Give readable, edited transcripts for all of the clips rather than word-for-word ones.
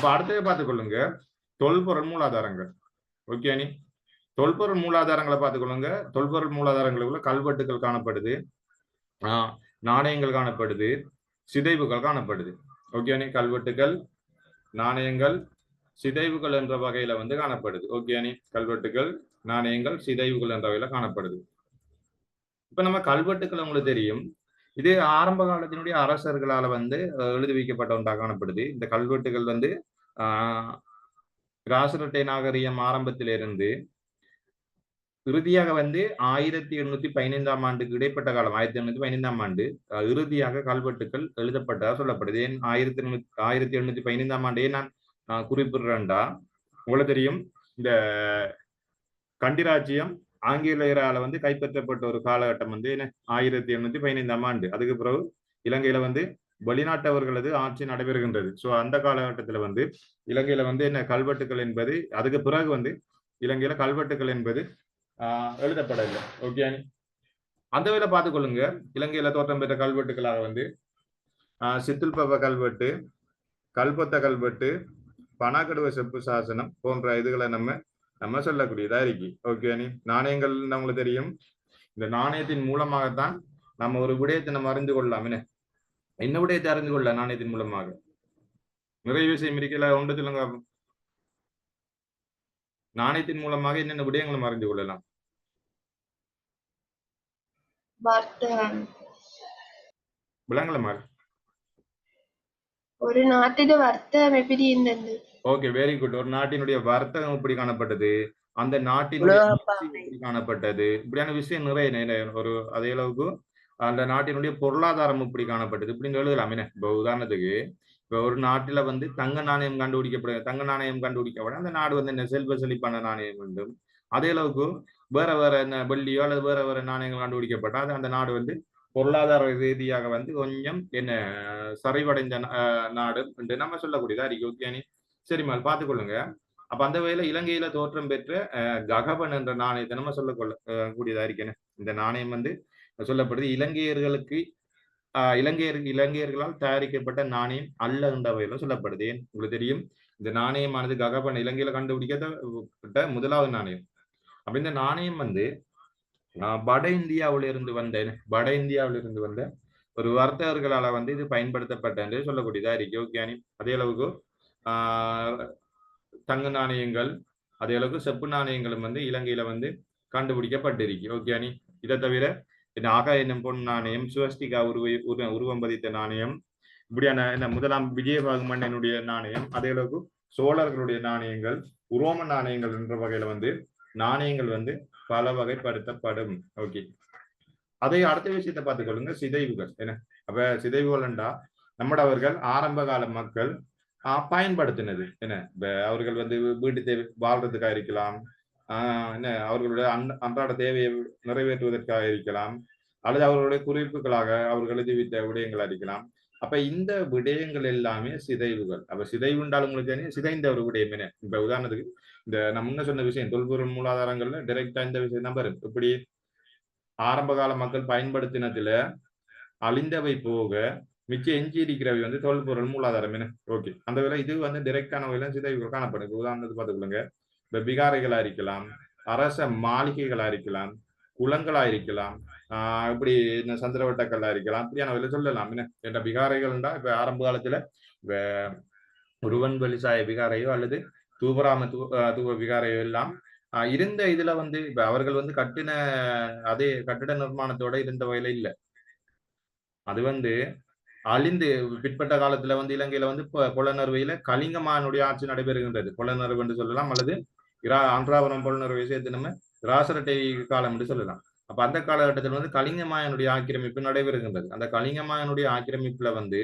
அப்ப அடுத்தது பார்த்துக்கொள்ளுங்க தொல்பொருள் மூலாதாரங்கள். ஓகே நீ தொல்பொருள் மூலாதாரங்களை பார்த்துக்கொள்ளுங்க. தொல்பொருள் மூலாதாரங்களுக்குள்ள கல்வெட்டுகள் காணப்படுது, நாணயங்கள் காணப்படுது, சிதைவுகள் காணப்படுது. ஓகே நீ கல்வெட்டுகள், நாணயங்கள், சிதைவுகள் என்ற வகையில வந்து காணப்படுது. ஓகே நீ கல்வெட்டுகள், நாணயங்கள், சிதைவுகள் என்ற வகையில காணப்படுது. இப்ப நம்ம கல்வெட்டுக்கள் உங்களுக்கு தெரியும், இது ஆரம்ப காலத்தினுடைய அரசர்களால வந்து எழுதி வைக்கப்பட்ட ஒன்றாக காணப்படுது. இந்த கல்வெட்டுகள் வந்து ராசரட்டை நாகரிகம் ஆரம்பத்திலிருந்து இறுதியாக வந்து 1815 ஆண்டுக்கு இடைப்பட்ட காலம், 1815 ஆண்டு இறுதியாக கல்வெட்டுக்கள் எழுதப்பட்டதாக சொல்லப்படுது. ஏன் 1815 ஆண்டே நான் குறிப்பிடுறேன்டா, உங்களுக்கு தெரியும் இந்த கண்டிராஜ்யம் ஆங்கிலேயரால வந்து கைப்பற்றப்பட்ட ஒரு காலகட்டம் வந்து 1815 ஆண்டு. அதுக்கு பிறகு இலங்கையில வந்து வெளிநாட்டவர்களது ஆட்சி நடைபெறுகின்றது. சோ அந்த காலகட்டத்துல வந்து இலங்கையில வந்து என்ன கல்வெட்டுகள் என்பது, அதுக்கு பிறகு வந்து இலங்கையில கல்வெட்டுகள் என்பது எழுதப்படவில்லை. ஓகே, அந்த வேலை பார்த்துக்கொள்ளுங்க. இலங்கையில தோற்றம் பெற்ற கல்வெட்டுகளாக வந்து சித்துல்பவ கல்வெட்டு, கல்பொத்த கல்வெட்டு, பணாக்கடுவ செப்பு சாசனம் போன்ற இதுகளை நம்ம சொல்லக்கூடியதா இருக்கு. ஓகே, நாணயங்கள் உங்களுக்கு தெரியும், இந்த நாணயத்தின் மூலமாகத்தான் நம்ம ஒரு விடயத்தை நம்ம அறிந்து கொள்ளலாம். என்ன விடயத்தை அறிந்து கொள்ள நாணயத்தின் மூலமாக நிறைய விஷயம் இருக்கல. ஒன்று சொல்லுங்க, நாணயத்தின் மூலமாக என்னென்ன விடயங்களும் அறிந்து கொள்ளலாம்? விளங்கலமா? ஒரு நாட்டில வர்த்தகம் எப்படி இருந்தது? Okay, very good. ஒரு நாட்டினுடைய வர்த்தகம் எப்படி காணப்பட்டது, அந்த நாட்டினுடைய எப்படி காணப்பட்டது, இப்படியான விஷயம் நிறைய ஒரு அதே அளவுக்கு அந்த நாட்டினுடைய பொருளாதாரம் இப்படி காணப்பட்டது இப்படின்னு எழுதலாம். இப்போ உதாரணத்துக்கு, இப்போ ஒரு நாட்டில வந்து தங்க நாணயம் கண்டுபிடிக்கப்பட அந்த நாடு வந்து என்ன செல்வ செழிப்பான நாணயம் வேண்டும். அதே அளவுக்கு வேற வேற வெள்ளியோ அல்லது வேற வேற நாணயங்கள் கண்டுபிடிக்கப்பட்டால் அந்த நாடு வந்து பொருளாதார ரீதியாக வந்து கொஞ்சம் என்ன சரிவடைந்த நாடு என்று நம்ம சொல்லக்கூடியதா இருக்கு. ஓகே, சரிம்மா பார்த்துக்கொள்ளுங்க. அப்ப அந்த வகையில இலங்கையில தோற்றம் பெற்ற ககபன் என்ற நாணயத்தை நம்ம சொல்ல கூடியதா இருக்கேன். இந்த நாணயம் வந்து சொல்லப்படுது இலங்கையர்களுக்கு இலங்கையர்களால் தயாரிக்கப்பட்ட நாணயம் அல்ல என்ற வகையில சொல்லப்படுது. உங்களுக்கு தெரியும், இந்த நாணயமானது ககபன் இலங்கையில கண்டுபிடிக்கப்பட்ட முதலாவது நாணயம். அப்ப இந்த நாணயம் வந்து வட இந்தியாவிலிருந்து வந்த ஒரு வர்த்தகர்களால வந்து இது பயன்படுத்தப்பட்ட என்று சொல்லக்கூடியதா இருக்கு. ஓகே, அதே அளவுக்கு தங்க நாணயங்கள், அதே அளவுக்கு செப்பு நாணயங்களும் வந்து இலங்கையில வந்து கண்டுபிடிக்கப்பட்டிருக்கு. ஓகே, இதை தவிர ஆகா என்னும் பொன் நாணயம், சுவஸ்டிகா உருவம் பதித்த நாணயம், இப்படியான என்ன முதலாம் விஜயபாகு மன்னனுடைய நாணயம், அதே அளவுக்கு சோழர்களுடைய நாணயங்கள், உரோம நாணயங்கள் என்ற வகையில வந்து நாணயங்கள் வந்து பல வகைப்படுத்தப்படும். ஓகே, அதை அடுத்த விஷயத்தை பார்த்துக்கொள்ளுங்க, சிதைவுகள். என்ன அப்ப சிதைவுகள் என்றா நம்மடவர்கள் ஆரம்ப கால மக்கள் பயன்படுத்தினது. என்ன அவர்கள் வந்து வீட்டு தேவை வாழ்றதுக்காக இருக்கலாம், என்ன அவர்களுடைய அன்றாட தேவையை நிறைவேற்றுவதற்காக இருக்கலாம், அல்லது அவர்களுடைய குறிப்புகளாக அவர்கள் எழுதிவிட்ட விடயங்களா இருக்கலாம். அப்ப இந்த விடயங்கள் எல்லாமே சிதைவுகள். அப்ப சிதைவு என்றால் உங்களுக்கு சிதைந்த ஒரு விடயம். என்ன இப்ப உதாரணத்துக்கு இந்த நம்ம முன்ன சொன்ன விஷயம் தொல்பொருள் மூலாதாரங்கள்ல டைரக்டா இந்த விஷயம் தான் வரும். இப்படி ஆரம்ப கால மக்கள் பயன்படுத்தினதுல அழிந்தவை போக மிச்சம் எஞ்சி இருக்கிறவை வந்து தொல்பொருள் மூலாதாரம். என்ன ஓகே, அந்த வேலை இது வந்து டைரக்டான வகையில சிதைவுகள் காணப்படும். உதாரணத்துக்கு பார்த்துக்கொள்ளுங்க, இந்த பிகாரைகளா இருக்கலாம், அரச மாளிகைகளா இருக்கலாம், குளங்களா இருக்கலாம், இப்படி இந்த சந்திரவட்டக்கல்லா இருக்கலாம், இப்படியான வகையில சொல்லலாம். என்ன என்ற பிகாரைகள்டா இப்ப ஆரம்ப காலத்துல இப்ப உருவன் வெளிசாய விகாரையோ அல்லது தூபராம தூப விகாரையோ எல்லாம் இருந்த இதுல வந்து இப்ப அவர்கள் வந்து கட்டின அதே கட்டிட நிர்மாணத்தோட இருந்த வகையில இல்ல. அது வந்து அழிந்து பிற்பட்ட காலத்துல வந்து இலங்கையில வந்து புலனறுவையில கலிங்கமானுடைய ஆட்சி நடைபெறுகின்றது. புலனறுவு என்று சொல்லலாம், அல்லது அன்றாவரம் புலனறுவை சேர்த்து நம்ம ராசரட்டை காலம் என்று சொல்லலாம். அப்ப அந்த காலகட்டத்தில் வந்து கலிங்கமாயனுடைய ஆக்கிரமிப்பு நடைபெறுகின்றது. அந்த கலிங்கமாயனுடைய ஆக்கிரமிப்புல வந்து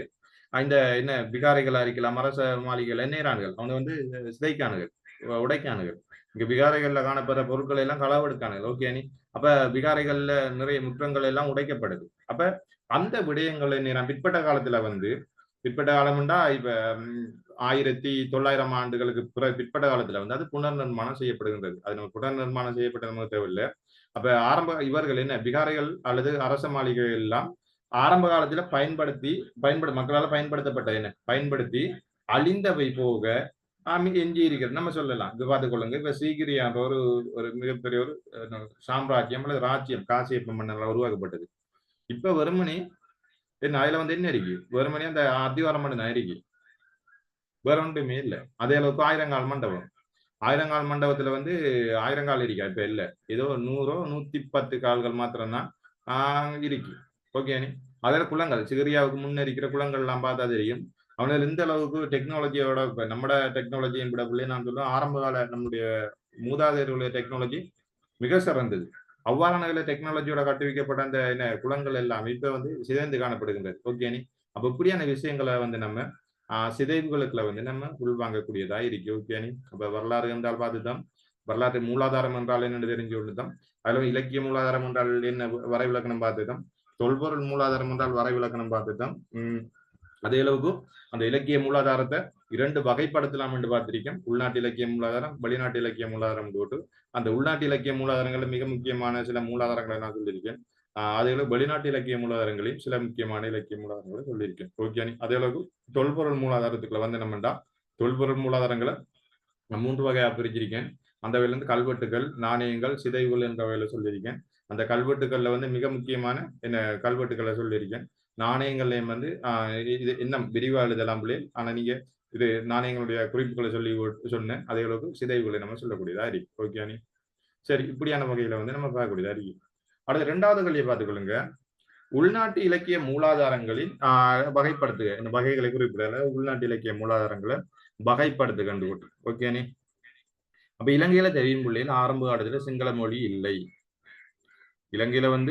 இந்த என்ன பிகாரைகளா இருக்கலாம், அரச மாளிகைகள், எண்ணெய்ரான்கள் அவங்க வந்து சிதைக்கானுகள், உடைக்கானுகள். இங்க பிகாரைகள்ல காணப்படுற பொருட்களை எல்லாம் களவெடுக்கானுகள். ஓகே, அப்ப பிகாரைகள்ல நிறைய முற்றங்கள் எல்லாம் உடைக்கப்படுது. அப்ப அந்த விடயங்களை நேரம் பிற்பட்ட காலத்துல வந்து பிற்பட்ட காலம்டா இப்ப 1900 ஆண்டுகளுக்கு பிற்பட்ட காலத்துல வந்து அது புனர் நிர்மாணம் செய்யப்படுகின்றது. அது நம்ம புனர் நிர்மாணம் செய்யப்பட்ட நமக்கு தேவையில்லை. அப்ப ஆரம்ப இவர்கள் என்ன பிகாரைகள் அல்லது அரச மாளிகைகள் எல்லாம் ஆரம்ப காலத்துல மக்களால பயன்படுத்தப்பட்ட என்ன பயன்படுத்தி அழிந்தவை போக எஞ்சி இருக்கிறது நம்ம சொல்லலாம். இது பார்த்துக்கொள்ளுங்க. இப்ப சீக்கிரியா ஒரு ஒரு மிகப்பெரிய ஒரு சாம்ராஜ்யம் அல்லது ராஜ்யம் காசியப்ப மன்னரால் உருவாக்கப்பட்டது. இப்ப வெறுமனே என்ன அதுல வந்து என்ன இருக்கு? வெறுமனே அந்த அத்திவாரம் மட்டும் தான் இருக்கு. வேற ஒன்றுமே இல்ல. அதே அளவுக்கு ஆயிரங்கால் மண்டபம். ஆயிரங்கால் மண்டபத்துல வந்து ஆயிரங்கால் இருக்கா? இப்ப இல்ல. ஏதோ 100 110 கால்கள் மாத்திரம் தான் இருக்கு. ஓகே. அதுல குளங்கள் சிகிரியாவுக்கு முன்ன இருக்கிற குளங்கள் எல்லாம் பார்த்தா தெரியும். அவனால இந்த அளவுக்கு டெக்னாலஜியோட இப்ப நம்மட டெக்னாலஜியின் விடக்குள்ளே நான் சொல்லுவேன் ஆரம்ப கால நம்முடைய மூதாதையர்களுடைய டெக்னாலஜி மிக சிறந்தது. அவ்வாறான டெக்னாலஜியோட கட்டுவிக்கப்பட்ட அந்த என்ன குளங்கள் எல்லாம் இப்ப வந்து சிதைந்து காணப்படுகின்றது. ஓகே. அப்ப இப்படியான விஷயங்களை வந்து நம்ம சிதைவுகளுக்குள்ள வந்து நம்ம உள்வாங்கக்கூடியதா இருக்கு. ஓகே. அப்ப வரலாறு என்றால் பார்த்துதான் வரலாற்று மூலாதாரம் என்றால் என்னன்னு தெரிஞ்சு கொண்டுதான் அதுல இலக்கிய மூலாதாரம் என்றால் என்ன வரைவிலக்கணம் பார்த்துதான் தொல்பொருள் மூலாதாரம் என்றால் வரைவிலக்கணம் பார்த்துதான் அதே அளவுக்கு அந்த இலக்கிய மூலாதாரத்தை 2 வகைப்படுத்தலாம் என்று பார்த்திருக்கேன். உள்நாட்டு இலக்கிய மூலாதாரம் வெளிநாட்டு இலக்கிய மூலாதாரம் போட்டு அந்த உள்நாட்டு இலக்கிய மூலாதாரங்கள் மிக முக்கியமான சில மூலாதாரங்களை நான் சொல்லியிருக்கேன். அதே அளவு வெளிநாட்டு இலக்கிய மூலாதாரங்களையும் சில முக்கியமான இலக்கிய மூலாதாரங்களை சொல்லியிருக்கேன். ஓகே. அதே அளவுக்கு தொல்பொருள் மூலாதாரத்துக்குள்ள வந்து நம்மண்டா தொல்பொருள் மூலாதாரங்களை 3 வகையா பிரிச்சிருக்கேன். அந்த வகையில இருந்து கல்வெட்டுகள், நாணயங்கள், சிதைவுகள் என்ற வகையில சொல்லியிருக்கேன். அந்த கல்வெட்டுகள்ல வந்து மிக முக்கியமான என்ன கல்வெட்டுகளை சொல்லியிருக்கேன். நாணயங்கள்லையும் வந்து இது இன்னும் விரிவா எழுதலாம் பிள்ளை. ஆனா நீங்க இது நாணயங்களுடைய குறிப்புகளை சொன்னேன். அதே அளவுக்கு சிதைவுகளை நம்ம சொல்லக்கூடியதா இருக்கு. ஓகே. சரி, இப்படியான வகையில வந்து நம்ம பார்க்கக்கூடியதா இருக்கு. அடுத்து 2வது கேள்வியை பார்த்துக்கொள்ளுங்க. உள்நாட்டு இலக்கிய மூலாதாரங்களின் வகைப்படுத்துக. இந்த வகைகளை குறிப்பிடல. உள்நாட்டு இலக்கிய மூலாதாரங்களை வகைப்படுத்துக. ஓகே. அப்ப இலங்கையில தெரியும் பிள்ளைகள் ஆரம்ப காலத்துல சிங்கள மொழி இல்லை. இலங்கையில வந்து